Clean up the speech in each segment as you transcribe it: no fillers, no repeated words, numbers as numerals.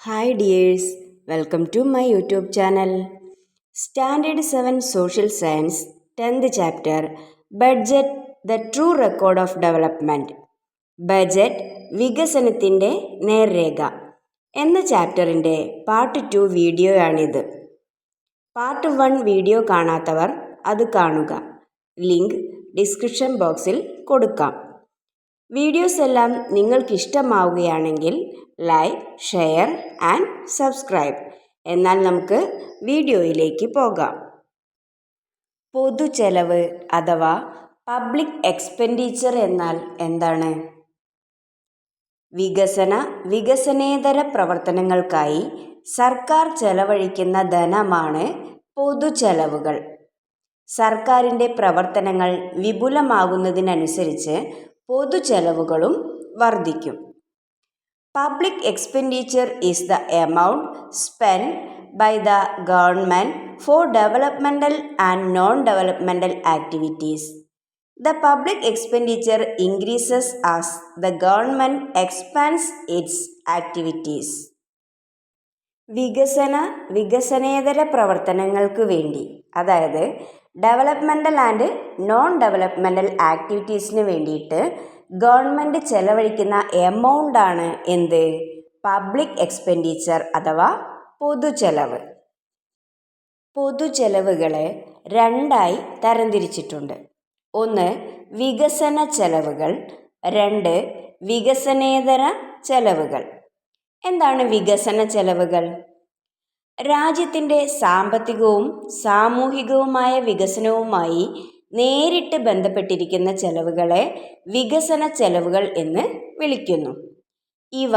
Hi dears, welcome to my YouTube channel. Standard 7 Social Science 10th chapter Budget the True Record of Development. Budget വികസനത്തിൻ്റെ നേർരേഖ എന്ന ചാപ്റ്ററിൻ്റെ part 2 വീഡിയോയാണിത്. Part 1 video കാണാത്തവർ അത് കാണുക. Link description ബോക്സിൽ കൊടുക്കാം. വീഡിയോസ് എല്ലാം നിങ്ങൾക്ക് ഇഷ്ടമാവുകയാണെങ്കിൽ ലൈക്ക്, ഷെയർ ആൻഡ് സബ്സ്ക്രൈബ്. എന്നാൽ നമുക്ക് വീഡിയോയിലേക്ക് പോകാം. പൊതുചെലവ് അഥവാ പബ്ലിക് എക്സ്പെൻഡിച്ചർ എന്നാൽ എന്താണ്? വികസനേതര പ്രവർത്തനങ്ങൾക്കായി സർക്കാർ ചെലവഴിക്കുന്ന ധനമാണ് പൊതുചെലവുകൾ. സർക്കാരിൻ്റെ പ്രവർത്തനങ്ങൾ വിപുലമാകുന്നതിനനുസരിച്ച് പൊതുചെലവുകളും വർദ്ധിക്കും. Public expenditure is the amount spend by the government for developmental and non developmental activities. The public expenditure increases as the government expands its activities. വികസനേതര പ്രവർത്തനങ്ങൾക്ക് വേണ്ടി, അതായത് ഡെവലപ്മെൻ്റൽ ആൻഡ് നോൺ ഡെവലപ്മെൻ്റൽ ആക്ടിവിറ്റീസിന് വേണ്ടിയിട്ട് ഗവൺമെൻറ് ചെലവഴിക്കുന്ന എമൗണ്ടാണ് എന്ത്? പബ്ലിക് എക്സ്പെൻഡിച്ചർ അഥവാ പൊതുചെലവ്. പൊതുചെലവുകളെ രണ്ടായി തരംതിരിച്ചിട്ടുണ്ട്. ഒന്ന് വികസന ചെലവുകൾ, രണ്ട് വികസനേതര ചെലവുകൾ. എന്താണ് വികസന ചെലവുകൾ? രാജ്യത്തിൻ്റെ സാമ്പത്തികവും സാമൂഹികവുമായ വികസനവുമായി നേരിട്ട് ബന്ധപ്പെട്ടിരിക്കുന്ന ചെലവുകളെ വികസന ചെലവുകൾ എന്ന് വിളിക്കുന്നു. ഇവ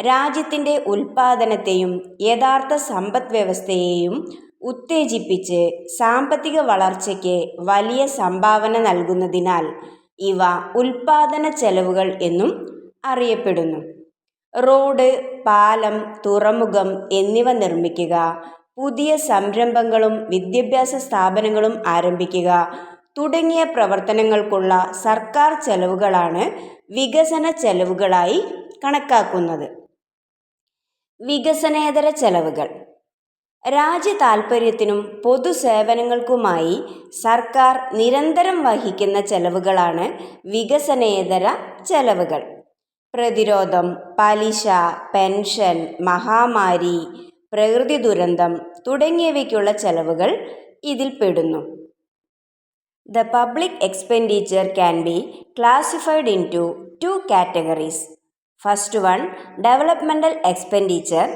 രാജ്യത്തിൻ്റെ ഉൽപ്പാദനത്തെയും യഥാർത്ഥ സമ്പദ് വ്യവസ്ഥയെയും ഉത്തേജിപ്പിച്ച് സാമ്പത്തിക വളർച്ചയ്ക്ക് വലിയ സംഭാവന നൽകുന്നതിനാൽ ഇവ ഉൽപ്പാദന ചെലവുകൾ എന്നും അറിയപ്പെടുന്നു. റോഡ്, പാലം, തുറമുഖം എന്നിവ നിർമ്മിക്കുക, പുതിയ സംരംഭങ്ങളും വിദ്യാഭ്യാസ സ്ഥാപനങ്ങളും ആരംഭിക്കുക തുടങ്ങിയ പ്രവർത്തനങ്ങൾക്കുള്ള സർക്കാർ ചെലവുകളാണ് വികസന ചെലവുകളായി കണക്കാക്കുന്നത്. വികസനേതര ചെലവുകൾ രാജ്യ താൽപ്പര്യത്തിനും പൊതുസേവനങ്ങൾക്കുമായി സർക്കാർ നിരന്തരം വഹിക്കുന്ന ചെലവുകളാണ് വികസനേതര ചെലവുകൾ. പ്രതിരോധം, പലിശ, പെൻഷൻ, മഹാമാരി, പ്രകൃതി ദുരന്തം തുടങ്ങിയവയ്ക്കുള്ള ചെലവുകൾ ഇതിൽ പെടുന്നു. The public expenditure can be classified into two categories. First one, developmental expenditure.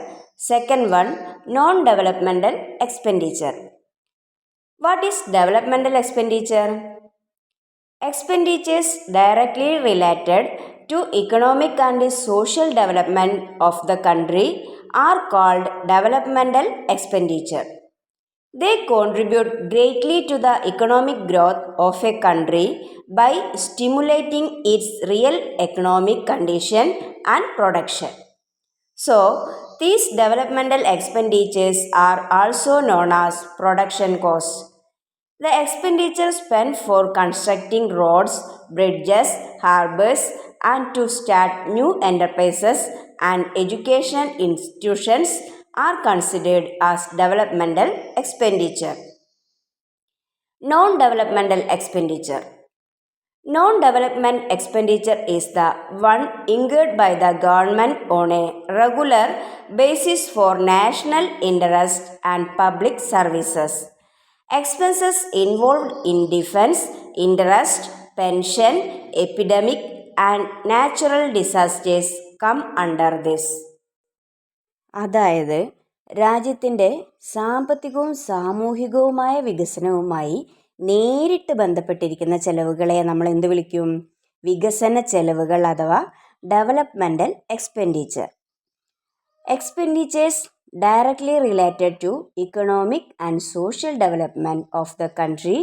Second one, non-developmental expenditure. What is developmental expenditure? Expenditures directly related to economic and social development of the country are called developmental expenditure. They contribute greatly to the economic growth of a country by stimulating its real economic condition and production. So, these developmental expenditures are also known as production costs. The expenditure spent for constructing roads, bridges, harbors, and to start new enterprises and education institutions are considered as developmental expenditure. Non-developmental expenditure. Non-development expenditure is the one incurred by the government on a regular basis for national interest and public services. Expenses involved in defense, interest, pension, epidemic, and natural disasters come under this. അതായത് രാജ്യത്തിൻ്റെ സാമ്പത്തികവും സാമൂഹികവുമായ വികസനവുമായി നേരിട്ട് ബന്ധപ്പെട്ടിരിക്കുന്ന ചെലവുകളെ നമ്മൾ എന്ത് വിളിക്കും? വികസന ചെലവുകൾ അഥവാ developmental expenditure. Expenditures directly related to economic and social development of the country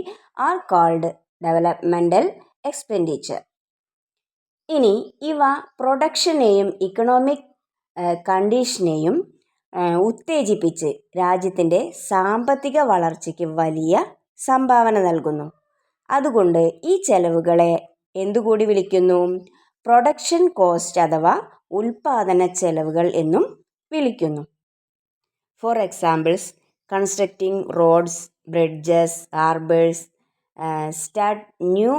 are called developmental expenditure. ഇനി ഇവ പ്രൊഡക്ഷനെയും ഇക്കണോമിക് കണ്ടീഷനെയും ഉത്തേജിപ്പിച്ച് രാജ്യത്തിൻ്റെ സാമ്പത്തിക വളർച്ചയ്ക്ക് വലിയ സംഭാവന നൽകുന്നു. അതുകൊണ്ട് ഈ ചെലവുകളെ എന്തുകൂടി വിളിക്കുന്നു? പ്രൊഡക്ഷൻ കോസ്റ്റ് അഥവാ ഉൽപാദന ചെലവുകൾ എന്നും വിളിക്കുന്നു. For examples, constructing roads, bridges, harbours, start new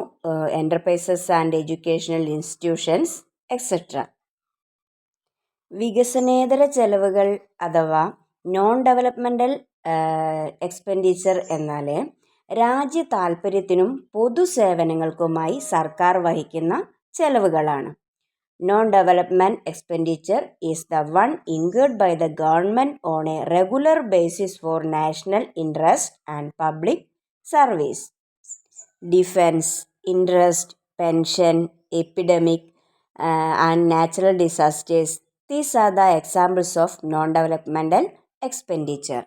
enterprises and educational institutions, etcetera. വികസനേതര ചെലവുകൾ അഥവാ നോൺ ഡെവലപ്മെൻ്റൽ എക്സ്പെൻഡിച്ചർ എന്നാൽ രാജ്യ താൽപ്പര്യത്തിനും പൊതുസേവനങ്ങൾക്കുമായി സർക്കാർ വഹിക്കുന്ന ചെലവുകളാണ്. Non development expenditure is the one incurred by the government on a regular basis for national interest and public service. Defence, interest, pension, epidemic and natural disasters, these are the examples of non-developmental expenditure.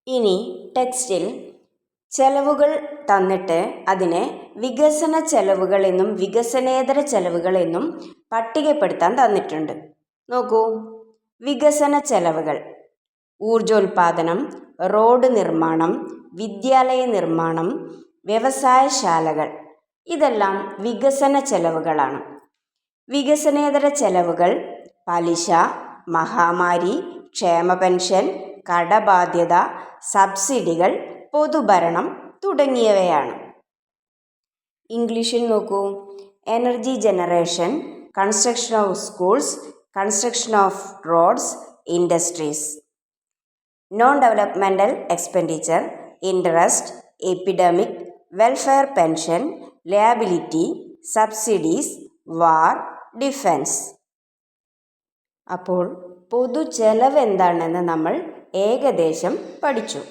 ഇനി ടെക്സ്റ്റിൽ ചെലവുകൾ തന്നിട്ട് അതിനെ വികസന ചെലവുകൾ എന്നും വികസനേതര ചെലവുകൾ എന്നും പട്ടികപ്പെടുത്താൻ തന്നിട്ടുണ്ട്. നോക്കൂ, വികസന ചെലവുകൾ: ഊർജോൽപാദനം, റോഡ് നിർമ്മാണം, വിദ്യാലയ നിർമ്മാണം, വ്യവസായശാലകൾ, ഇതെല്ലാം വികസന ചെലവുകളാണ്. വികസനേതര ചെലവുകൾ പലിശ, മഹാമാരി, ക്ഷേമ പെൻഷൻ, കടബാധ്യത, സബ്സിഡികൾ, പൊതുഭരണം തുടങ്ങിയവയാണ്. ഇംഗ്ലീഷിൽ നോക്കൂ, energy generation, construction of schools, construction of roads, industries. Non developmental expenditure: interest, epidemic, welfare pension, liability, subsidies, war, defence. അപ്പോൾ പൊതു ചെലവ് എന്താണെന്ന് നമ്മൾ ഏകദേശം പഠിച്ചു.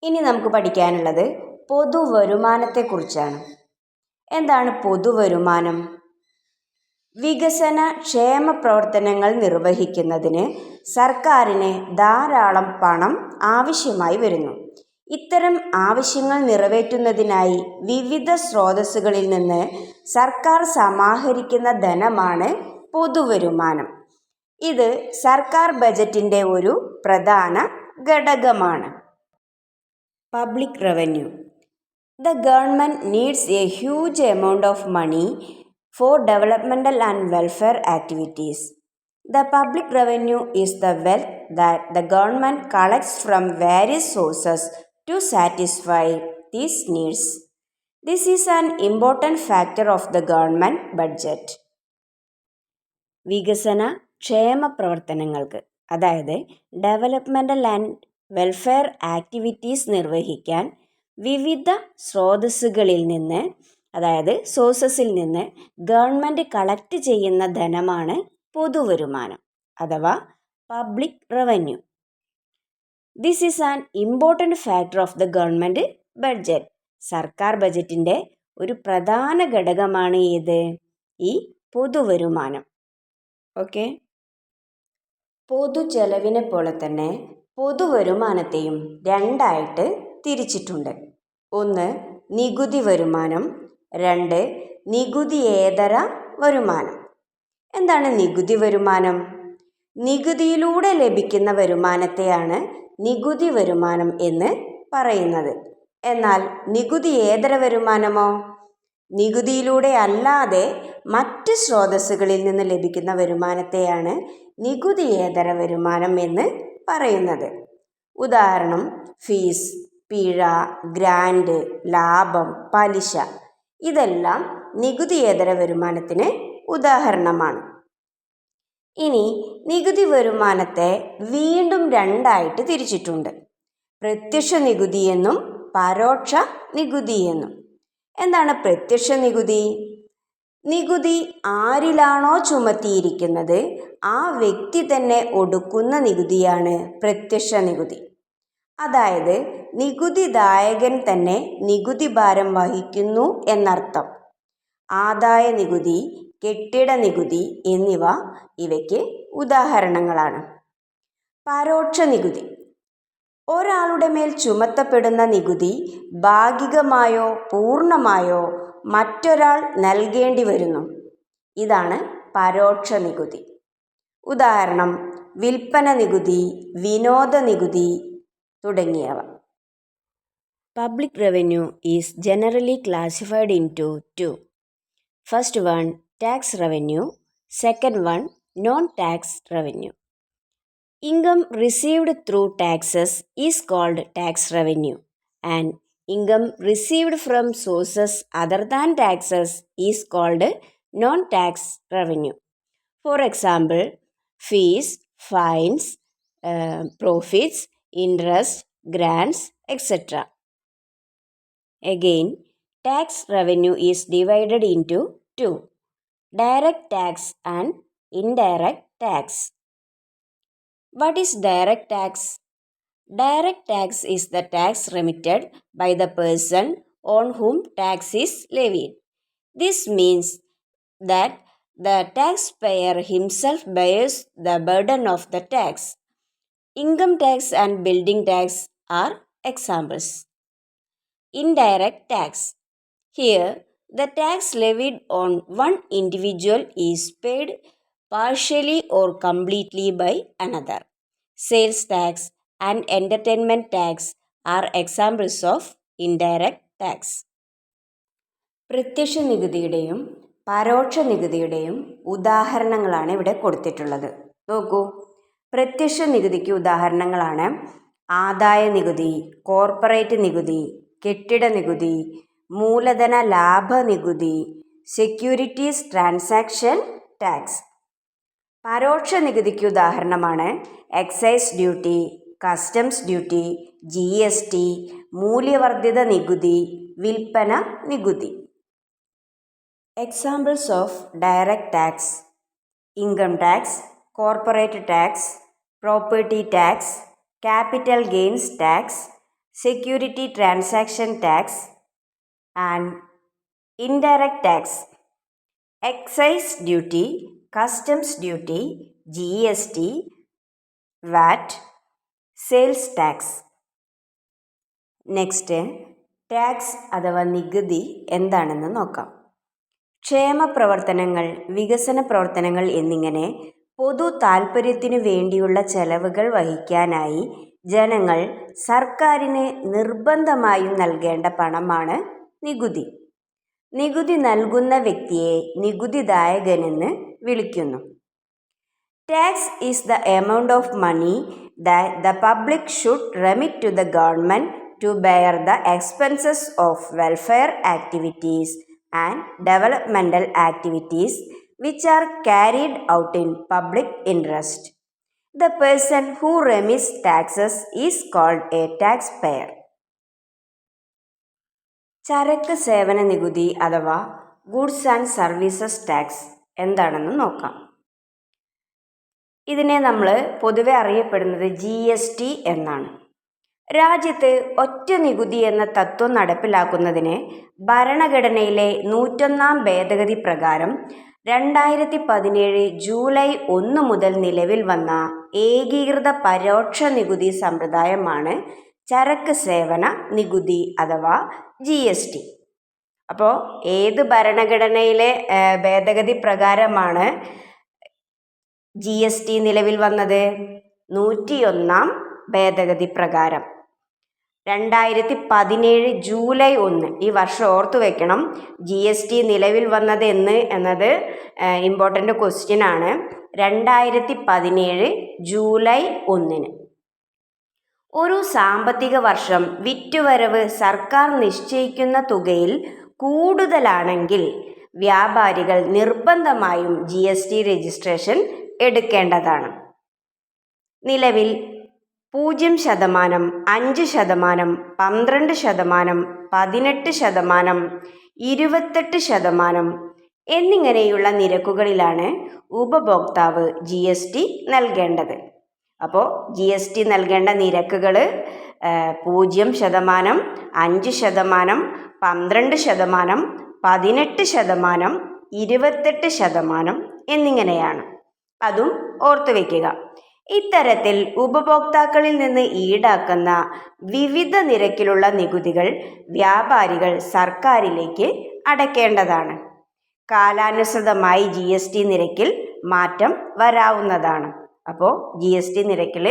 ഇനി നമുക്ക് പഠിക്കാനുള്ളത് പൊതുവരുമാനത്തെക്കുറിച്ചാണ്. എന്താണ് പൊതുവരുമാനം? വികസന ക്ഷേമ പ്രവർത്തനങ്ങൾ നിർവഹിക്കുന്നതിന് സർക്കാരിന് ധാരാളം പണം ആവശ്യമായി വരുന്നു. ഇത്തരം ആവശ്യങ്ങൾ നിറവേറ്റുന്നതിനായി വിവിധ സ്രോതസ്സുകളിൽ നിന്ന് സർക്കാർ സമാഹരിക്കുന്ന ധനമാണ് പൊതുവരുമാനം. ഇത് സർക്കാർ ബജറ്റിൻ്റെ ഒരു പ്രധാന ഘടകമാണ്. Public revenue: the government needs a huge amount of money for developmental and welfare activities. The public revenue is the wealth that the government collects from various sources to satisfy these needs. This is an important factor of the government budget. വികസന ക്ഷേമ പ്രവർത്തനങ്ങൾക്ക്, അതായത് developmental and welfare activities നിർവഹിക്കാൻ വിവിധ സ്രോതസ്സുകളിൽ നിന്ന്, അതായത് സോഴ്സസിൽ നിന്ന് ഗവൺമെൻറ് കളക്ട് ചെയ്യുന്ന ധനമാണ് പൊതുവരുമാനം അഥവാ public revenue. This is an important factor of the government budget. സർക്കാർ ബജറ്റിൻ്റെ ഒരു പ്രധാന ഘടകമാണ് ഏത്? ഈ പൊതുവരുമാനം. ഓക്കെ. പൊതു ചെലവിനെ പോലെ തന്നെ പൊതുവരുമാനത്തെയും രണ്ടായിട്ട് തിരിച്ചിട്ടുണ്ട്. ഒന്ന് നികുതി വരുമാനം, രണ്ട് നികുതിയേതര വരുമാനം. എന്താണ് നികുതി വരുമാനം? നികുതിയിലൂടെ ലഭിക്കുന്ന വരുമാനത്തെയാണ് നികുതി വരുമാനം എന്ന് പറയുന്നത്. എന്നാൽ നികുതിയേതര വരുമാനമോ? നികുതിയിലൂടെ അല്ലാതെ മറ്റ് സ്രോതസ്സുകളിൽ നിന്ന് ലഭിക്കുന്ന വരുമാനത്തെയാണ് നികുതിയേതര വരുമാനം എന്ന് പറയുന്നത്. ഉദാഹരണം: ഫീസ്, പിഴ, ഗ്രാൻഡ്, ലാഭം, പലിശ, ഇതെല്ലാം നികുതിയേതര വരുമാനത്തിന് ഉദാഹരണമാണ്. ഇനി നികുതി വരുമാനത്തെ വീണ്ടും രണ്ടായിട്ട് തിരിച്ചിട്ടുണ്ട്. പ്രത്യക്ഷ നികുതിയെന്നും പരോക്ഷ നികുതിയെന്നും. എന്താണ് പ്രത്യക്ഷ നികുതി? നികുതി ആരിലാണോ ചുമത്തിയിരിക്കുന്നത് ആ വ്യക്തി തന്നെ ഒടുക്കുന്ന നികുതിയാണ് പ്രത്യക്ഷ നികുതി. അതായത് നികുതിദായകൻ തന്നെ നികുതി ഭാരം വഹിക്കുന്നു എന്നർത്ഥം. ആദായ നികുതി, കെട്ടിട നികുതി എന്നിവ ഇവയ്ക്ക് ഉദാഹരണങ്ങളാണ്. പരോക്ഷ നികുതി: ഒരാളുടെ മേൽ ചുമത്തപ്പെടുന്ന നികുതി ഭാഗികമായോ പൂർണ്ണമായോ മറ്റൊരാൾ നൽകേണ്ടി വരുന്നു. ഇതാണ് പരോക്ഷ നികുതി. ഉദാഹരണം: വിൽപ്പന നികുതി, വിനോദ നികുതി തുടങ്ങിയവ. Public revenue is generally classified into two. First one, tax revenue. Second one, non-tax revenue. Income received through taxes is called tax revenue, and income received from sources other than taxes is called non-tax revenue. For example, fees, fines, profits, interest, grants, etc. Again, tax revenue is divided into two: direct tax and indirect tax. What is direct tax? Direct tax is the tax remitted by the person on whom tax is levied. This means that the taxpayer himself bears the burden of the tax. Income tax and building tax are examples. Indirect tax. Here, the tax levied on one individual is paid partially or completely by another. Sales tax and entertainment tax are examples of indirect tax. പ്രത്യക്ഷ നികുതിയുടെയും പരോക്ഷ നികുതിയുടെയും ഉദാഹരണങ്ങളാണ് ഇവിടെ കൊടുത്തിട്ടുള്ളത്. നോക്കൂ, പ്രത്യക്ഷ നികുതിക്ക് ഉദാഹരണങ്ങളാണ് ആദായ നികുതി, കോർപ്പറേറ്റ് നികുതി, കെട്ടിട നികുതി, മൂലധന ലാഭ നികുതി, സെക്യൂരിറ്റീസ് ട്രാൻസാക്ഷൻ ടാക്സ്. പരോക്ഷ നികുതിക്ക് ഉദാഹരണമാണ് excise duty, customs duty, GST, മൂല്യവർദ്ധിത നികുതി, വിൽപ്പന നികുതി. Examples of direct tax: income tax, corporate tax, property tax, capital gains tax, security transaction tax, and indirect tax: excise duty, customs duty, GST, VAT, sales tax. Next, tax അഥവാ നികുതി എന്താണെന്ന് നോക്കാം. ക്ഷേമ പ്രവർത്തനങ്ങൾ, വികസന പ്രവർത്തനങ്ങൾ എന്നിങ്ങനെ പൊതു താൽപ്പര്യത്തിനു വേണ്ടിയുള്ള ചെലവുകൾ വഹിക്കാനായി ജനങ്ങൾ സർക്കാരിന് നിർബന്ധമായും നൽകേണ്ട പണമാണ് നികുതി. നികുതി നൽകുന്ന വ്യക്തിയെ നികുതിദായകനെന്ന് വിളിക്കുന്നു. Tax is the amount of money that the public should remit to the government to bear the expenses of welfare activities and developmental activities which are carried out in public interest. The person who remits taxes is called a taxpayer. ചരക്ക് സേവന നികുതി അഥവാ goods and services tax എന്താണെന്ന് നോക്കാം. ഇതിനെ നമ്മൾ പൊതുവെ അറിയപ്പെടുന്നത് GST എന്നാണ്. രാജ്യത്ത് ഒറ്റ നികുതി എന്ന തത്വം നടപ്പിലാക്കുന്നതിന് ഭരണഘടനയിലെ 101-ാം ഭേദഗതി പ്രകാരം 2017 ജൂലൈ 1 മുതൽ നിലവിൽ വന്ന ഏകീകൃത പരോക്ഷ നികുതി സമ്പ്രദായമാണ് ചരക്ക് സേവന നികുതി അഥവാ GST. അപ്പോൾ ഏത് ഭരണഘടനയിലെ ഭേദഗതി പ്രകാരമാണ് GST നിലവിൽ വന്നത്? 101-ാം ഭേദഗതി പ്രകാരം 2017 ജൂലൈ 1. ഈ വർഷം ഓർത്തു വെക്കണം. GST നിലവിൽ വന്നത് എന്നത് ഇമ്പോർട്ടൻ്റ് ക്വസ്റ്റ്യൻ ആണ്. 2017 ജൂലൈ 1. ഒരു സാമ്പത്തിക വർഷം വിറ്റുവരവ് സർക്കാർ നിശ്ചയിക്കുന്ന തുകയിൽ കൂടുതലാണെങ്കിൽ വ്യാപാരികൾ നിർബന്ധമായും GST രജിസ്ട്രേഷൻ എടുക്കേണ്ടതാണ്. നിലവിൽ 0%, 5%, 12%, 18%, 28% എന്നിങ്ങനെയുള്ള നിരക്കുകളിലാണ് ഉപഭോക്താവ് GST നൽകേണ്ടത്. അപ്പോൾ GST നൽകേണ്ട നിരക്കുകൾ 0%, 5%, 12%, 18%, 28% എന്നിങ്ങനെയാണ്. അതും ഓർത്തു വയ്ക്കുക. ഇത്തരത്തിൽ ഉപഭോക്താക്കളിൽ നിന്ന് ഈടാക്കുന്ന വിവിധ നിരക്കിലുള്ള നികുതികൾ വ്യാപാരികൾ സർക്കാരിലേക്ക് അടയ്ക്കേണ്ടതാണ്. കാലാനുസൃതമായി GST നിരക്കിൽ മാറ്റം വരാവുന്നതാണ്. അപ്പോൾ GST നിരക്കിൽ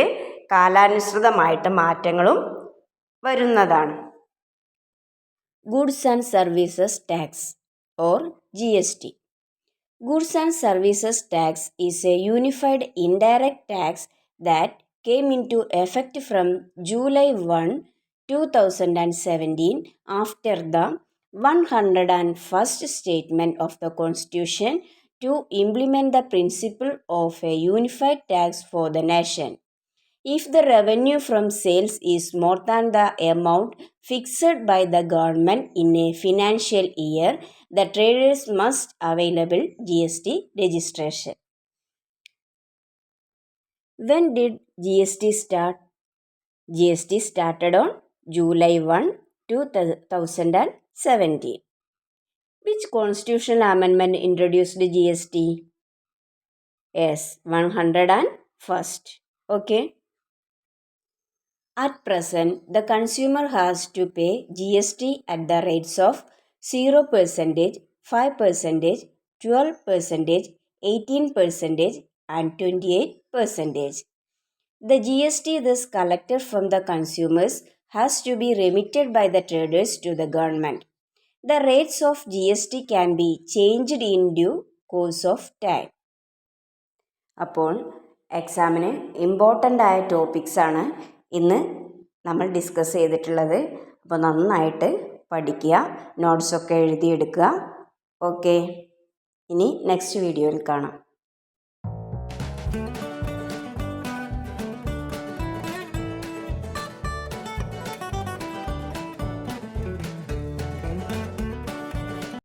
കാലാനുസൃതമായിട്ട് മാറ്റങ്ങളും വരുന്നതാണ്. Goods and services tax or GST. Goods and Services Tax is a unified indirect tax that came into effect from July 1, 2017 after the 101st statement of the Constitution to implement the principle of a unified tax for the nation. If the revenue from sales is more than the amount fixed by the government in a financial year, the traders must available GST registration. When did GST start? GST started on July 1, 2017. Which constitutional amendment introduced GST? Yes, 101st. Okay. At present, the consumer has to pay GST at the rates of 0%, 5%, 12%, 18%, and 28%. The GST thus collected from the consumers has to be remitted by the traders to the government. The rates of GST can be changed in due course of time. അപ്പോൾ എക്സാമിന് important ആയ ടോപ്പിക്സാണ് ഇന്ന് നമ്മൾ discuss ചെയ്തിട്ടുള്ളത്. അപ്പോൾ നന്നായിട്ട് പഠിക്കുക, നോട്ട്സൊക്കെ എഴുതിയെടുക്കുക. Okay, ഇനി നെക്സ്റ്റ് വീഡിയോയിൽ കാണാം.